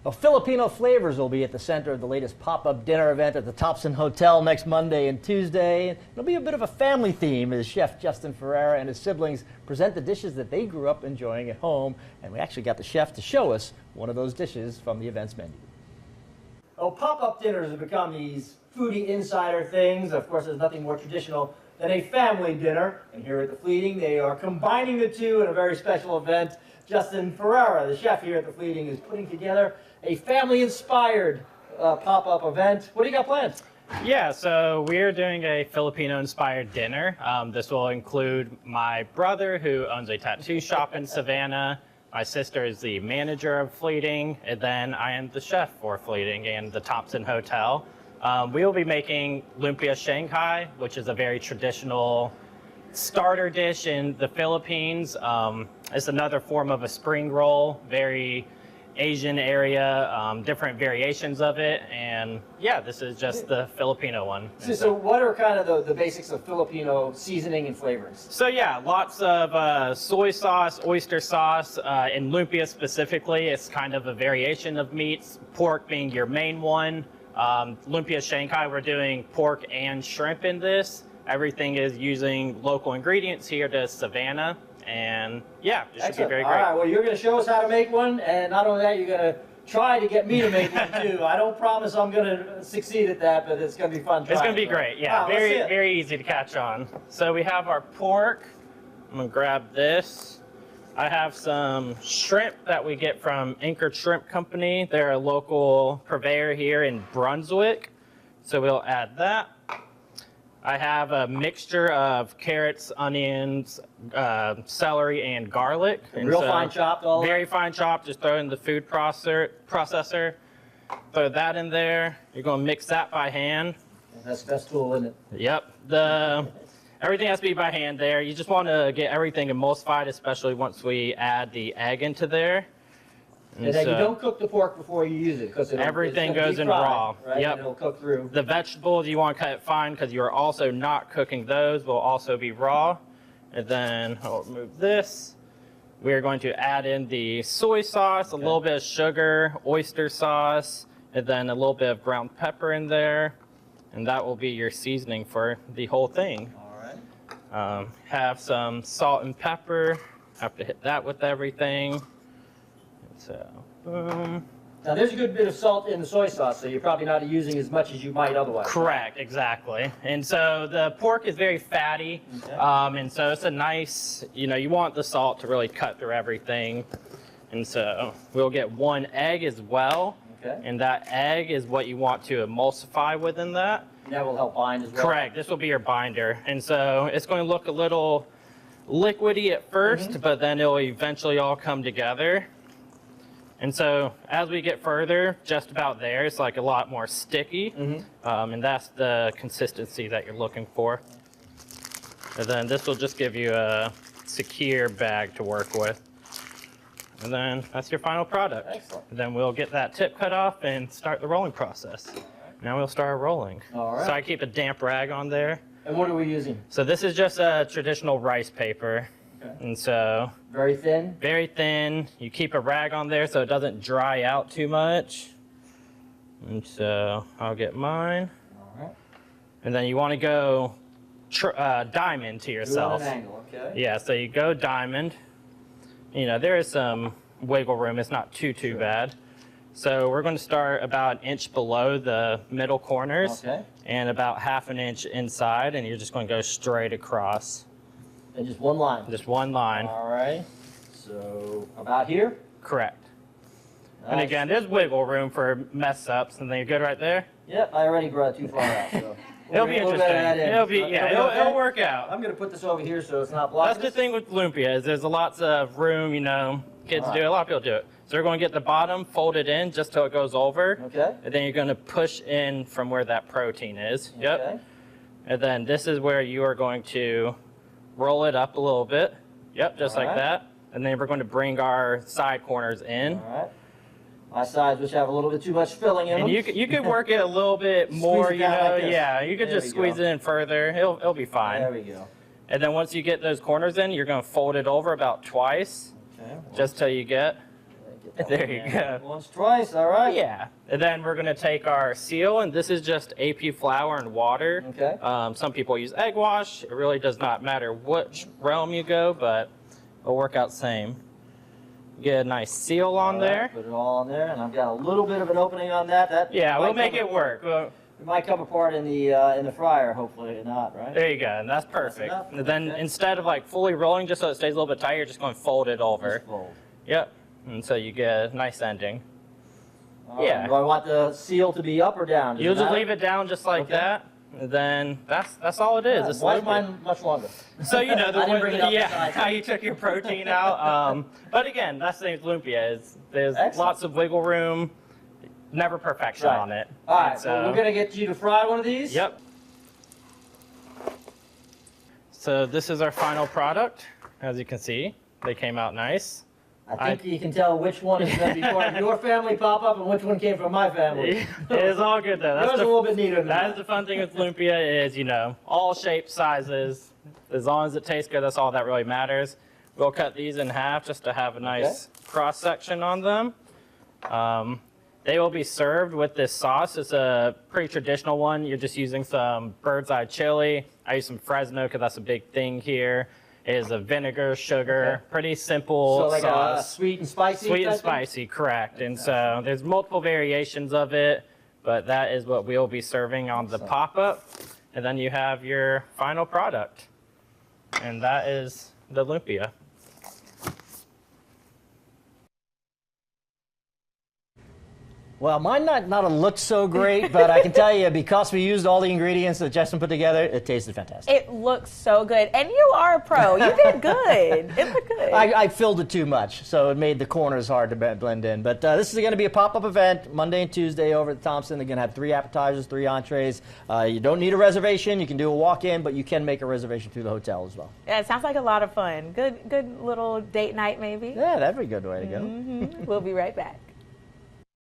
Well, Filipino flavors will be at the center of the latest pop-up dinner event at the Thompson Hotel next Monday and Tuesday. It'll be a bit of a family theme as Chef Justin Ferreira and his siblings present the dishes that they grew up enjoying at home. And we actually got the chef to show us one of those dishes from the event's menu. Well, pop-up dinners have become these foodie insider things. Of course, there's nothing more traditional than a family dinner. And here at the Fleeting, they are combining the two in a very special event. Justin Ferreira, the chef here at the Fleeting, is putting together a family-inspired pop-up event. What do you got planned? Yeah, so we're doing a Filipino-inspired dinner. This will include my brother, who owns a tattoo shop in Savannah. My sister is the manager of Fleeting, and then I am the chef for Fleeting and the Thompson Hotel. We will be making lumpia Shanghai, which is a very traditional starter dish in the Philippines. It's another form of a spring roll, very Asian area, different variations of it, and yeah, this is just the Filipino one. So what are kind of the basics of Filipino seasoning and flavorings? So yeah, lots of soy sauce, oyster sauce, and lumpia specifically. It's kind of a variation of meats, pork being your main one. Lumpia Shanghai, we're doing pork and shrimp in this. Everything is using local ingredients here to Savannah. And yeah, it should be very great. All right, well, you're going to show us how to make one, and not only that, you're going to try to get me to make one too. I don't promise I'm going to succeed at that, but it's going to be fun. It's going to be great. Yeah, wow, very easy to catch on. So we have our pork. I'm going to grab this. I have some shrimp that we get from Anchor Shrimp Company. They're a local purveyor here in Brunswick. So we'll add that. I have a mixture of carrots, onions, celery, and garlic. And real fine chopped, all very fine chopped. Just throw it in the food processor. Throw that in there. You're going to mix that by hand. That's the best tool, isn't it? Yep. Everything has to be by hand there. You just want to get everything emulsified, especially once we add the egg into there. And then you don't cook the pork before you use it, because everything goes in raw. Right? Yep. And it'll cook through. The vegetables, you want to cut it fine because you're also not cooking those. Will also be raw. And then I'll remove this. We're going to add in the soy sauce, a little bit of sugar, oyster sauce, and then a little bit of ground pepper in there. And that will be your seasoning for the whole thing. All right. Have some salt and pepper. Have to hit that with everything. So, boom. Now, there's a good bit of salt in the soy sauce, so you're probably not using as much as you might otherwise. Correct, exactly. And so the pork is very fatty, and so it's a nice, you want the salt to really cut through everything. And so we'll get one egg as well, and that egg is what you want to emulsify within that. And that will help bind as well? Correct, this will be your binder. And so it's going to look a little liquidy at first, but then it'll eventually all come together. And so as we get further, just about there, it's like a lot more sticky. And that's the consistency that you're looking for. And then this will just give you a secure bag to work with. And then that's your final product. Excellent. And then we'll get that tip cut off and start the rolling process. Now we'll start rolling. All right. So I keep a damp rag on there. And what are we using? So this is just a traditional rice paper. And so very thin? Very thin. You keep a rag on there so it doesn't dry out too much. And so I'll get mine. All right. And then you want to go diamond to yourself. Do it at an angle, okay. Yeah, so you go diamond. There is some wiggle room. It's not too bad. So we're going to start about an inch below the middle corners and about ½ an inch inside, and you're just going to go straight across. And just one line? Just one line. All right. So about here? Correct. Nice. And again, there's wiggle room for mess ups, and then you're good right there? Yep, I already brought too far out. So it'll be interesting. It'll work out. I'm going to put this over here so it's not blocked. That's the thing with lumpia, is there's lots of room, kids do it, a lot of people do it. So we're going to get the bottom folded in just till it goes over. Okay. And then you're going to push in from where that protein is. Yep. Okay. And then this is where you are going to roll it up a little bit. Yep, just like that. And then we're going to bring our side corners in. All right. My sides, which have a little bit too much filling in them. And you could work it a little bit more, Like this. yeah. You could just squeeze it in further. It'll be fine. There we go. And then once you get those corners in, you're going to fold it over about twice, just till you get Get that There one you in. go. Once, twice, all right. Yeah, and then we're gonna take our seal, and this is just AP flour and water. Okay. Some people use egg wash. It really does not matter which realm you go, but it'll work out same. Get a nice seal on All right, there. Put it all in there, and I've got a little bit of an opening on that. That Yeah, might we'll make come- it work. It might come apart in the fryer. Hopefully not, right? There you go, and that's perfect. enough? And then Okay. instead of like fully rolling, just so it stays a little bit tight, you're just going to fold it over. Just fold. Yep, and so you get a nice ending. Yeah. Do I want the seal to be up or down? Does You'll it just matter? leave it down just like Okay. that. And then that's all it is. It's Why is lumpia. mine much longer? So you know I didn't bring it up yeah, beside how you took your protein out. But again, that's the thing with lumpia is there's Excellent. lots of wiggle room, never perfection Right. on it. All right, And so we're gonna get you to fry one of these. Yep. So this is our final product. As you can see, they came out nice. I think you can tell which one is going to be part of your family pop-up and which one came from my family. It's all good though. Yours That's a little bit neater than That's mine. the fun thing with lumpia is, you know, all shapes, sizes. As long as it tastes good, that's all that really matters. We'll cut these in half just to have a nice cross section on them. They will be served with this sauce. It's a pretty traditional one. You're just using some bird's eye chili. I use some Fresno because that's a big thing here. It is a vinegar, sugar, pretty simple So like a sauce. sweet and spicy. Sweet and type thing? spicy, correct. And so there's multiple variations of it, but that is what we'll be serving on the pop-up. And then you have your final product. And that is the lumpia. Well, mine not look so great, but I can tell you because we used all the ingredients that Justin put together, it tasted fantastic. It looks so good. And you are a pro. You did good. It looked good. I filled it too much, so it made the corners hard to blend in. But this is going to be a pop-up event Monday and Tuesday over at Thompson. They're going to have 3 appetizers, 3 entrees. You don't need a reservation. You can do a walk-in, but you can make a reservation through the hotel as well. Yeah, it sounds like a lot of fun. Good little date night maybe. Yeah, that'd be a good way to go. We'll be right back.